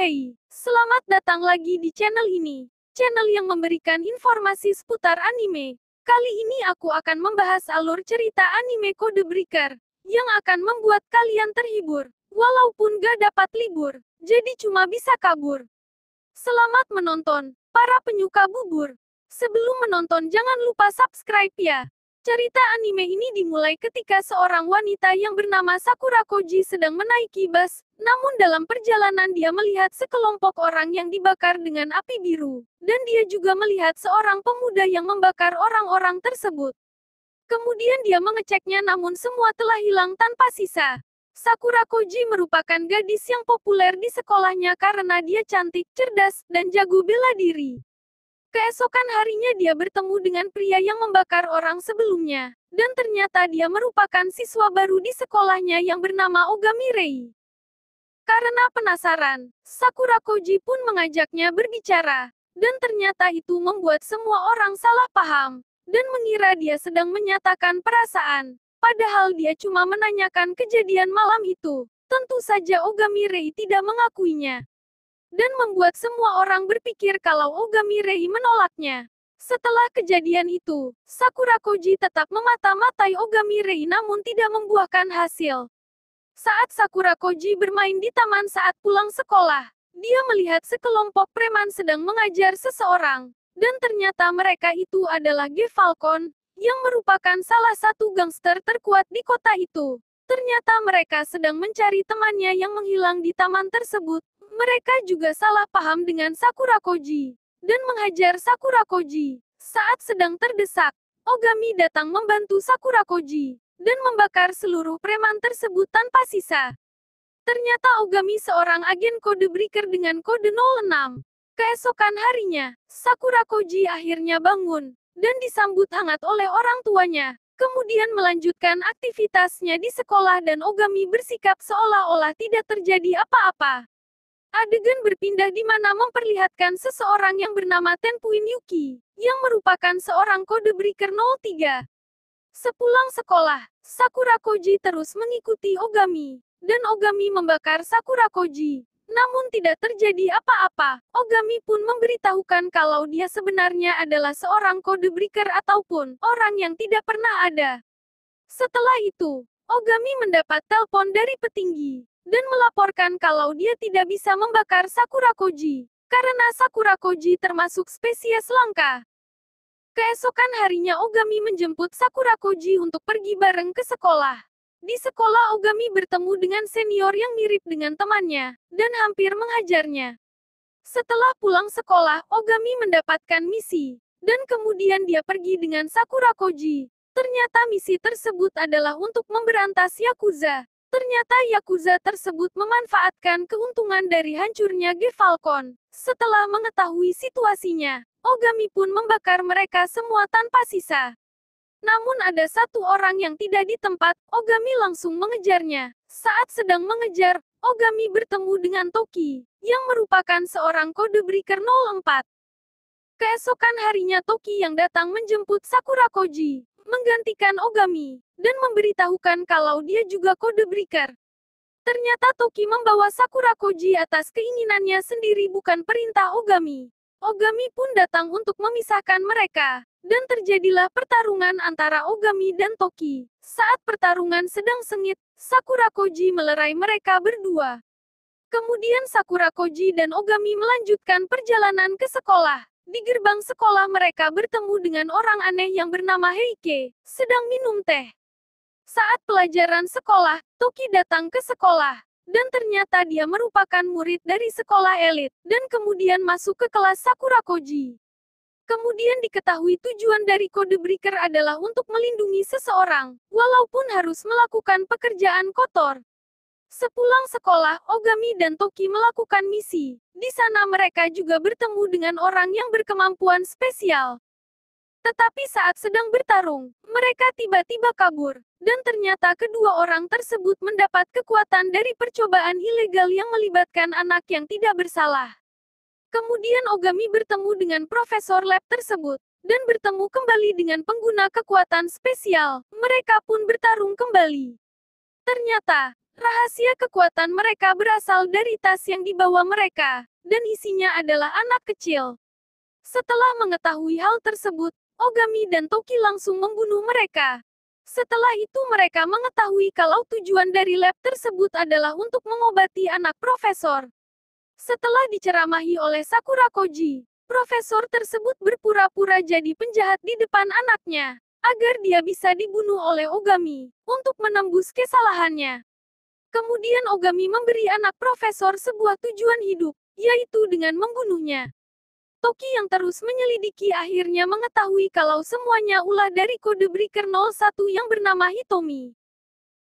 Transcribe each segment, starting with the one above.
Hey, selamat datang lagi di channel ini. Channel yang memberikan informasi seputar anime. Kali ini aku akan membahas alur cerita anime Code Breaker, yang akan membuat kalian terhibur, walaupun gak dapat libur, jadi cuma bisa kabur. Selamat menonton, para penyuka bubur. Sebelum menonton jangan lupa subscribe ya. Cerita anime ini dimulai ketika seorang wanita yang bernama Sakura Koji sedang menaiki bus, namun dalam perjalanan dia melihat sekelompok orang yang dibakar dengan api biru, dan dia juga melihat seorang pemuda yang membakar orang-orang tersebut. Kemudian dia mengeceknya namun semua telah hilang tanpa sisa. Sakura Koji merupakan gadis yang populer di sekolahnya karena dia cantik, cerdas, dan jago bela diri. Keesokan harinya dia bertemu dengan pria yang membakar orang sebelumnya, dan ternyata dia merupakan siswa baru di sekolahnya yang bernama Ogami Rei. Karena penasaran, Sakura Koji pun mengajaknya berbicara, dan ternyata itu membuat semua orang salah paham, dan mengira dia sedang menyatakan perasaan, padahal dia cuma menanyakan kejadian malam itu. Tentu saja Ogami Rei tidak mengakuinya, dan membuat semua orang berpikir kalau Ogami Rei menolaknya. Setelah kejadian itu, Sakura Koji tetap memata-matai Ogami Rei namun tidak membuahkan hasil. Saat Sakura Koji bermain di taman saat pulang sekolah, dia melihat sekelompok preman sedang mengajar seseorang, dan ternyata mereka itu adalah G Falcon, yang merupakan salah satu gangster terkuat di kota itu. Ternyata mereka sedang mencari temannya yang menghilang di taman tersebut. Mereka juga salah paham dengan Sakura Koji, dan menghajar Sakura Koji. Saat sedang terdesak, Ogami datang membantu Sakura Koji, dan membakar seluruh preman tersebut tanpa sisa. Ternyata Ogami seorang agen Code Breaker dengan kode 06. Keesokan harinya, Sakura Koji akhirnya bangun, dan disambut hangat oleh orang tuanya. Kemudian melanjutkan aktivitasnya di sekolah dan Ogami bersikap seolah-olah tidak terjadi apa-apa. Adegan berpindah di mana memperlihatkan seseorang yang bernama Tenpuin Yuki, yang merupakan seorang Code Breaker 03. Sepulang sekolah, Sakura Koji terus mengikuti Ogami, dan Ogami membakar Sakura Koji. Namun tidak terjadi apa-apa. Ogami pun memberitahukan kalau dia sebenarnya adalah seorang Code Breaker ataupun orang yang tidak pernah ada. Setelah itu, Ogami mendapat telepon dari petinggi, dan melaporkan kalau dia tidak bisa membakar Sakura Koji, karena Sakura Koji termasuk spesies langka. Keesokan harinya Ogami menjemput Sakura Koji untuk pergi bareng ke sekolah. Di sekolah Ogami bertemu dengan senior yang mirip dengan temannya, dan hampir menghajarnya. Setelah pulang sekolah, Ogami mendapatkan misi, dan kemudian dia pergi dengan Sakura Koji. Ternyata misi tersebut adalah untuk memberantas Yakuza. Ternyata Yakuza tersebut memanfaatkan keuntungan dari hancurnya G Falcon. Setelah mengetahui situasinya, Ogami pun membakar mereka semua tanpa sisa. Namun ada satu orang yang tidak di tempat, Ogami langsung mengejarnya. Saat sedang mengejar, Ogami bertemu dengan Toki, yang merupakan seorang Code Breaker 04. Keesokan harinya Toki yang datang menjemput Sakura Koji, menggantikan Ogami, dan memberitahukan kalau dia juga Code Breaker. Ternyata Toki membawa Sakura Koji atas keinginannya sendiri bukan perintah Ogami. Ogami pun datang untuk memisahkan mereka, dan terjadilah pertarungan antara Ogami dan Toki. Saat pertarungan sedang sengit, Sakura Koji melerai mereka berdua. Kemudian Sakura Koji dan Ogami melanjutkan perjalanan ke sekolah. Di gerbang sekolah mereka bertemu dengan orang aneh yang bernama Heike, sedang minum teh. Saat pelajaran sekolah, Toki datang ke sekolah, dan ternyata dia merupakan murid dari sekolah elit, dan kemudian masuk ke kelas Sakura Koji. Kemudian diketahui tujuan dari Code Breaker adalah untuk melindungi seseorang, walaupun harus melakukan pekerjaan kotor. Sepulang sekolah, Ogami dan Toki melakukan misi. Di sana mereka juga bertemu dengan orang yang berkemampuan spesial. Tetapi saat sedang bertarung, mereka tiba-tiba kabur, dan ternyata kedua orang tersebut mendapat kekuatan dari percobaan ilegal yang melibatkan anak yang tidak bersalah. Kemudian Ogami bertemu dengan profesor lab tersebut, dan bertemu kembali dengan pengguna kekuatan spesial. Mereka pun bertarung kembali. Ternyata, Rahasia kekuatan mereka berasal dari tas yang dibawa mereka, dan isinya adalah anak kecil. Setelah mengetahui hal tersebut, Ogami dan Toki langsung membunuh mereka. Setelah itu mereka mengetahui kalau tujuan dari lab tersebut adalah untuk mengobati anak profesor. Setelah diceramahi oleh Sakura Koji, profesor tersebut berpura-pura jadi penjahat di depan anaknya, agar dia bisa dibunuh oleh Ogami, untuk menembus kesalahannya. Kemudian Ogami memberi anak profesor sebuah tujuan hidup, yaitu dengan membunuhnya. Toki yang terus menyelidiki akhirnya mengetahui kalau semuanya ulah dari kode Breaker 01 yang bernama Hitomi.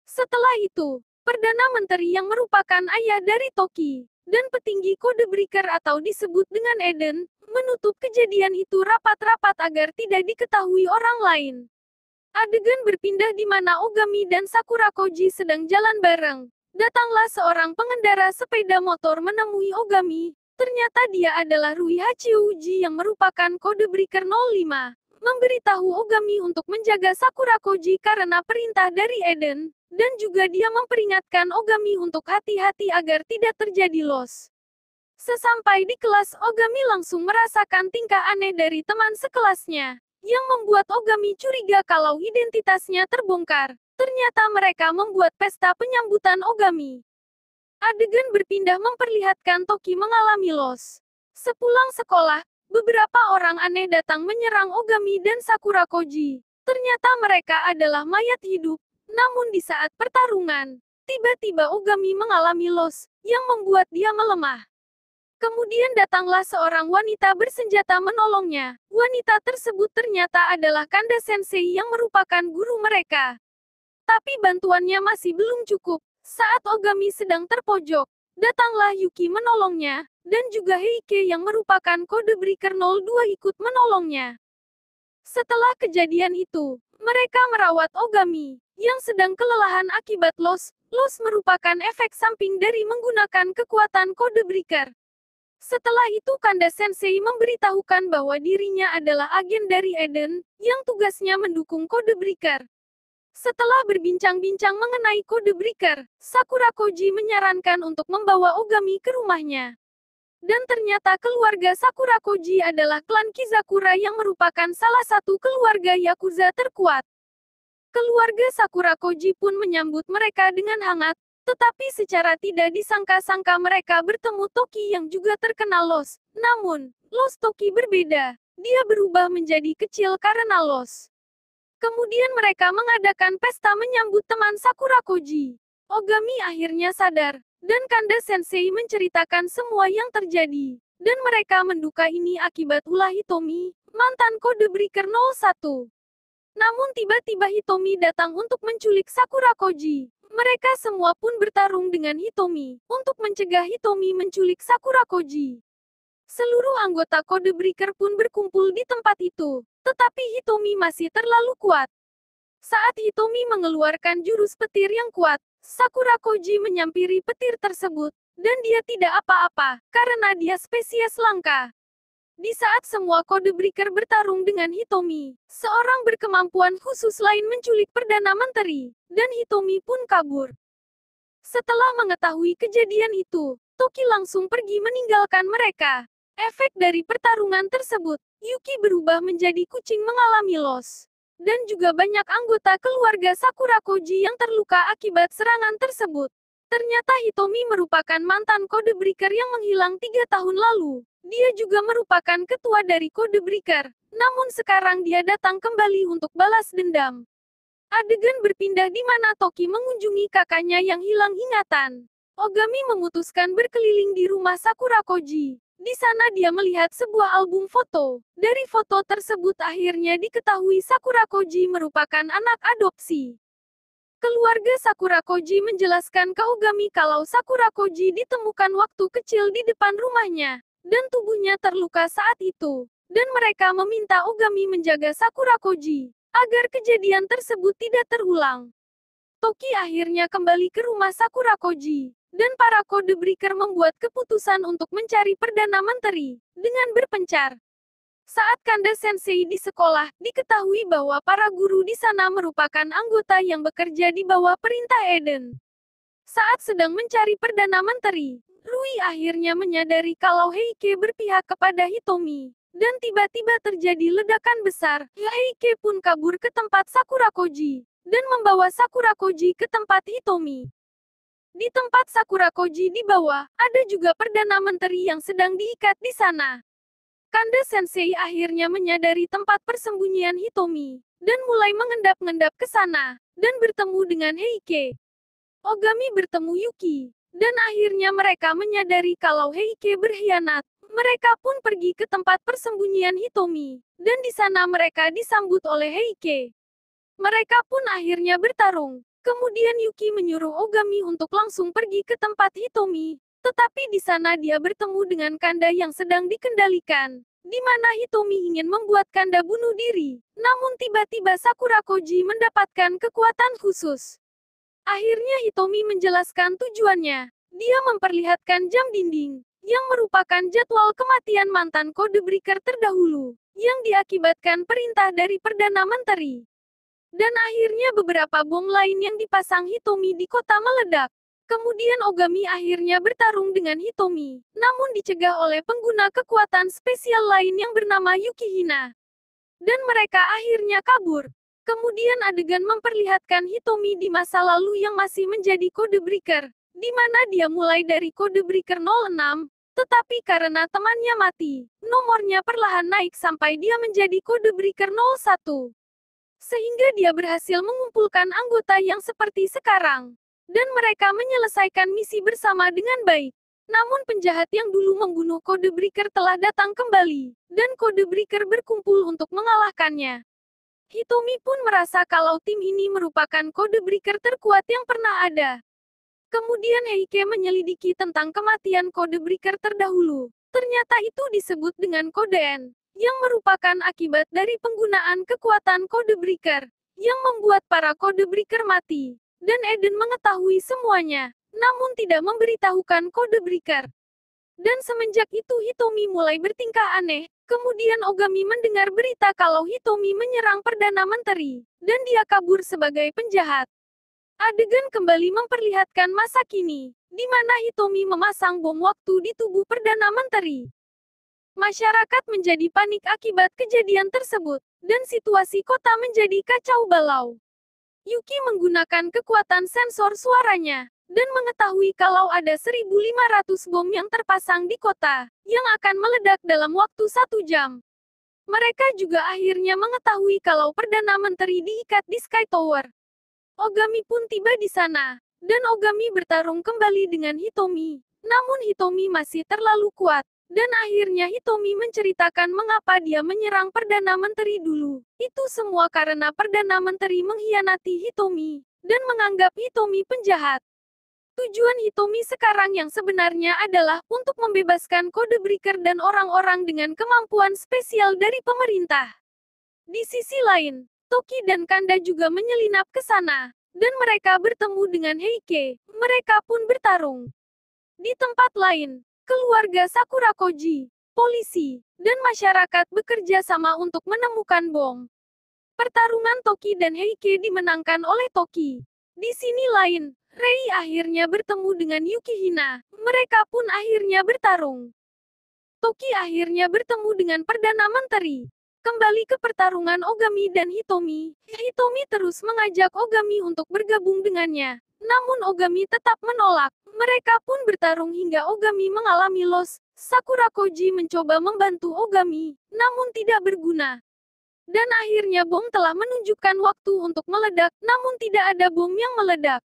Setelah itu, Perdana Menteri yang merupakan ayah dari Toki, dan petinggi kode Breaker atau disebut dengan Eden, menutup kejadian itu rapat-rapat agar tidak diketahui orang lain. Adegan berpindah di mana Ogami dan Sakura Koji sedang jalan bareng. Datanglah seorang pengendara sepeda motor menemui Ogami. Ternyata dia adalah Rui Hachiouji yang merupakan kode Breaker 05. Memberitahu Ogami untuk menjaga Sakura Koji karena perintah dari Eden, dan juga dia memperingatkan Ogami untuk hati-hati agar tidak terjadi loss. Sesampai di kelas, Ogami langsung merasakan tingkah aneh dari teman sekelasnya, yang membuat Ogami curiga kalau identitasnya terbongkar. Ternyata mereka membuat pesta penyambutan Ogami. Adegan berpindah memperlihatkan Toki mengalami loss. Sepulang sekolah, beberapa orang aneh datang menyerang Ogami dan Sakura Koji. Ternyata mereka adalah mayat hidup. Namun di saat pertarungan, tiba-tiba Ogami mengalami loss, yang membuat dia melemah. Kemudian datanglah seorang wanita bersenjata menolongnya. Wanita tersebut ternyata adalah Kanda Sensei yang merupakan guru mereka. Tapi bantuannya masih belum cukup. Saat Ogami sedang terpojok, datanglah Yuki menolongnya, dan juga Heike yang merupakan kode Breaker 02 ikut menolongnya. Setelah kejadian itu, mereka merawat Ogami, yang sedang kelelahan akibat loss. Loss merupakan efek samping dari menggunakan kekuatan kode Breaker. Setelah itu Kanda Sensei memberitahukan bahwa dirinya adalah agen dari Eden, yang tugasnya mendukung kode Breaker. Setelah berbincang-bincang mengenai kode Breaker, Sakura Koji menyarankan untuk membawa Ogami ke rumahnya. Dan ternyata keluarga Sakura Koji adalah klan Kizakura yang merupakan salah satu keluarga Yakuza terkuat. Keluarga Sakura Koji pun menyambut mereka dengan hangat, tetapi secara tidak disangka-sangka mereka bertemu Toki yang juga terkena loss. Namun, loss Toki berbeda. Dia berubah menjadi kecil karena loss. Kemudian mereka mengadakan pesta menyambut teman Sakura Koji. Ogami akhirnya sadar, dan Kanda Sensei menceritakan semua yang terjadi. Dan mereka menduga ini akibat ulah Hitomi, mantan kode Breaker 01. Namun tiba-tiba Hitomi datang untuk menculik Sakura Koji. Mereka semua pun bertarung dengan Hitomi, untuk mencegah Hitomi menculik Sakura Koji. Seluruh anggota kode Breaker pun berkumpul di tempat itu. Tetapi Hitomi masih terlalu kuat. Saat Hitomi mengeluarkan jurus petir yang kuat, Sakura Koji menyampiri petir tersebut, dan dia tidak apa-apa, karena dia spesies langka. Di saat semua kode Breaker bertarung dengan Hitomi, seorang berkemampuan khusus lain menculik Perdana Menteri, dan Hitomi pun kabur. Setelah mengetahui kejadian itu, Toki langsung pergi meninggalkan mereka. Efek dari pertarungan tersebut, Yuki berubah menjadi kucing mengalami loss. Dan juga banyak anggota keluarga Sakura Koji yang terluka akibat serangan tersebut. Ternyata Hitomi merupakan mantan kode Breaker yang menghilang 3 tahun lalu. Dia juga merupakan ketua dari kode Breaker. Namun sekarang dia datang kembali untuk balas dendam. Adegan berpindah di mana Toki mengunjungi kakaknya yang hilang ingatan. Ogami memutuskan berkeliling di rumah Sakura Koji. Di sana dia melihat sebuah album foto. Dari foto tersebut akhirnya diketahui Sakura Koji merupakan anak adopsi. Keluarga Sakura Koji menjelaskan ke Ogami kalau Sakura Koji ditemukan waktu kecil di depan rumahnya, dan tubuhnya terluka saat itu. Dan mereka meminta Ogami menjaga Sakura Koji, agar kejadian tersebut tidak terulang. Toki akhirnya kembali ke rumah Sakura Koji. Dan para kode Breaker membuat keputusan untuk mencari Perdana Menteri, dengan berpencar. Saat Kanda Sensei di sekolah, diketahui bahwa para guru di sana merupakan anggota yang bekerja di bawah perintah Eden. Saat sedang mencari Perdana Menteri, Rui akhirnya menyadari kalau Heike berpihak kepada Hitomi. Dan tiba-tiba terjadi ledakan besar. Heike pun kabur ke tempat Sakura Koji. Dan membawa Sakura Koji ke tempat Hitomi. Di tempat Sakura Koji di bawah, ada juga Perdana Menteri yang sedang diikat di sana. Kanda Sensei akhirnya menyadari tempat persembunyian Hitomi. Dan mulai mengendap-endap ke sana. Dan bertemu dengan Heike. Ogami bertemu Yuki. Dan akhirnya mereka menyadari kalau Heike berkhianat. Mereka pun pergi ke tempat persembunyian Hitomi. Dan di sana mereka disambut oleh Heike. Mereka pun akhirnya bertarung. Kemudian Yuki menyuruh Ogami untuk langsung pergi ke tempat Hitomi. Tetapi di sana dia bertemu dengan Kanda yang sedang dikendalikan. Di mana Hitomi ingin membuat Kanda bunuh diri. Namun tiba-tiba Sakura Koji mendapatkan kekuatan khusus. Akhirnya Hitomi menjelaskan tujuannya. Dia memperlihatkan jam dinding, yang merupakan jadwal kematian mantan Codebreaker terdahulu, yang diakibatkan perintah dari Perdana Menteri. Dan akhirnya beberapa bom lain yang dipasang Hitomi di kota meledak. Kemudian Ogami akhirnya bertarung dengan Hitomi, namun dicegah oleh pengguna kekuatan spesial lain yang bernama Yukihina. Dan mereka akhirnya kabur. Kemudian adegan memperlihatkan Hitomi di masa lalu yang masih menjadi Codebreaker, di mana dia mulai dari Codebreaker 06, tetapi karena temannya mati, nomornya perlahan naik sampai dia menjadi Codebreaker 01. Sehingga dia berhasil mengumpulkan anggota yang seperti sekarang. Dan mereka menyelesaikan misi bersama dengan baik. Namun penjahat yang dulu membunuh Codebreaker telah datang kembali, dan Codebreaker berkumpul untuk mengalahkannya. Hitomi pun merasa kalau tim ini merupakan Codebreaker terkuat yang pernah ada. Kemudian Heike menyelidiki tentang kematian Codebreaker terdahulu. Ternyata itu disebut dengan Kode N, yang merupakan akibat dari penggunaan kekuatan Codebreaker, yang membuat para Codebreaker mati. Dan Eden mengetahui semuanya, namun tidak memberitahukan Codebreaker. Dan semenjak itu Hitomi mulai bertingkah aneh. Kemudian Ogami mendengar berita kalau Hitomi menyerang Perdana Menteri, dan dia kabur sebagai penjahat. Adegan kembali memperlihatkan masa kini, di mana Hitomi memasang bom waktu di tubuh Perdana Menteri. Masyarakat menjadi panik akibat kejadian tersebut, dan situasi kota menjadi kacau balau. Yuki menggunakan kekuatan sensor suaranya, dan mengetahui kalau ada 1.500 bom yang terpasang di kota, yang akan meledak dalam waktu 1 jam. Mereka juga akhirnya mengetahui kalau Perdana Menteri diikat di Sky Tower. Ogami pun tiba di sana, dan Ogami bertarung kembali dengan Hitomi. Namun Hitomi masih terlalu kuat, dan akhirnya Hitomi menceritakan mengapa dia menyerang Perdana Menteri dulu. Itu semua karena Perdana Menteri mengkhianati Hitomi, dan menganggap Hitomi penjahat. Tujuan Hitomi sekarang yang sebenarnya adalah untuk membebaskan Codebreaker dan orang-orang dengan kemampuan spesial dari pemerintah. Di sisi lain, Toki dan Kanda juga menyelinap ke sana, dan mereka bertemu dengan Heike. Mereka pun bertarung. Di tempat lain, keluarga Sakura Koji, polisi, dan masyarakat bekerja sama untuk menemukan bom. Pertarungan Toki dan Heike dimenangkan oleh Toki. Di sini lain, Rei akhirnya bertemu dengan Yukihina. Mereka pun akhirnya bertarung. Toki akhirnya bertemu dengan Perdana Menteri. Kembali ke pertarungan Ogami dan Hitomi. Hitomi terus mengajak Ogami untuk bergabung dengannya. Namun Ogami tetap menolak. Mereka pun bertarung hingga Ogami mengalami loss. Sakura Koji mencoba membantu Ogami, namun tidak berguna. Dan akhirnya bom telah menunjukkan waktu untuk meledak, namun tidak ada bom yang meledak.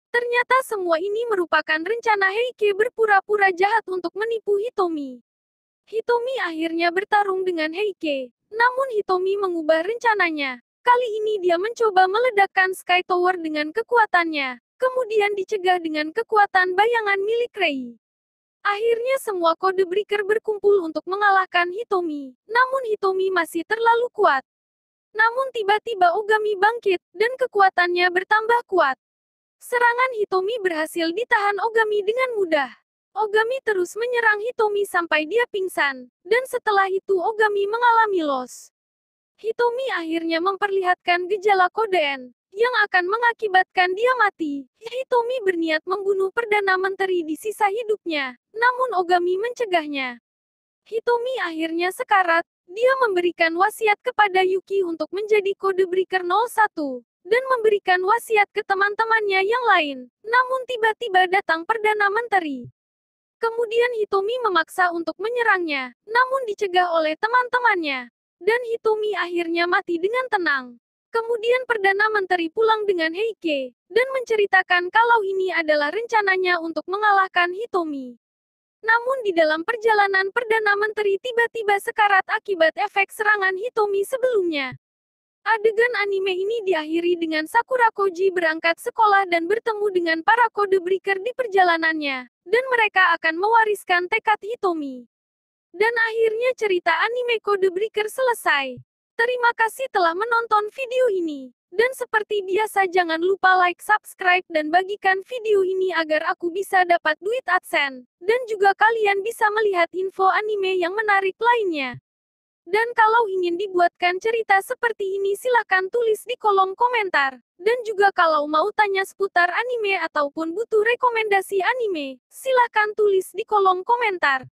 Ternyata semua ini merupakan rencana Heike berpura-pura jahat untuk menipu Hitomi. Hitomi akhirnya bertarung dengan Heike, namun Hitomi mengubah rencananya. Kali ini dia mencoba meledakkan Sky Tower dengan kekuatannya, kemudian dicegah dengan kekuatan bayangan milik Rei. Akhirnya semua Codebreaker berkumpul untuk mengalahkan Hitomi, namun Hitomi masih terlalu kuat. Namun tiba-tiba Ogami bangkit, dan kekuatannya bertambah kuat. Serangan Hitomi berhasil ditahan Ogami dengan mudah. Ogami terus menyerang Hitomi sampai dia pingsan, dan setelah itu Ogami mengalami loss. Hitomi akhirnya memperlihatkan gejala Kode N, yang akan mengakibatkan dia mati. Hitomi berniat membunuh Perdana Menteri di sisa hidupnya, namun Ogami mencegahnya. Hitomi akhirnya sekarat. Dia memberikan wasiat kepada Yuki untuk menjadi Codebreaker 01, dan memberikan wasiat ke teman-temannya yang lain. Namun tiba-tiba datang Perdana Menteri. Kemudian Hitomi memaksa untuk menyerangnya, namun dicegah oleh teman-temannya. Dan Hitomi akhirnya mati dengan tenang. Kemudian Perdana Menteri pulang dengan Heike, dan menceritakan kalau ini adalah rencananya untuk mengalahkan Hitomi. Namun di dalam perjalanan Perdana Menteri tiba-tiba sekarat akibat efek serangan Hitomi sebelumnya. Adegan anime ini diakhiri dengan Sakura Koji berangkat sekolah dan bertemu dengan para Codebreaker di perjalanannya, dan mereka akan mewariskan tekad Hitomi. Dan akhirnya cerita anime Codebreaker selesai. Terima kasih telah menonton video ini. Dan seperti biasa jangan lupa like, subscribe, dan bagikan video ini agar aku bisa dapat duit AdSense. Dan juga kalian bisa melihat info anime yang menarik lainnya. Dan kalau ingin dibuatkan cerita seperti ini silahkan tulis di kolom komentar. Dan juga kalau mau tanya seputar anime ataupun butuh rekomendasi anime, silahkan tulis di kolom komentar.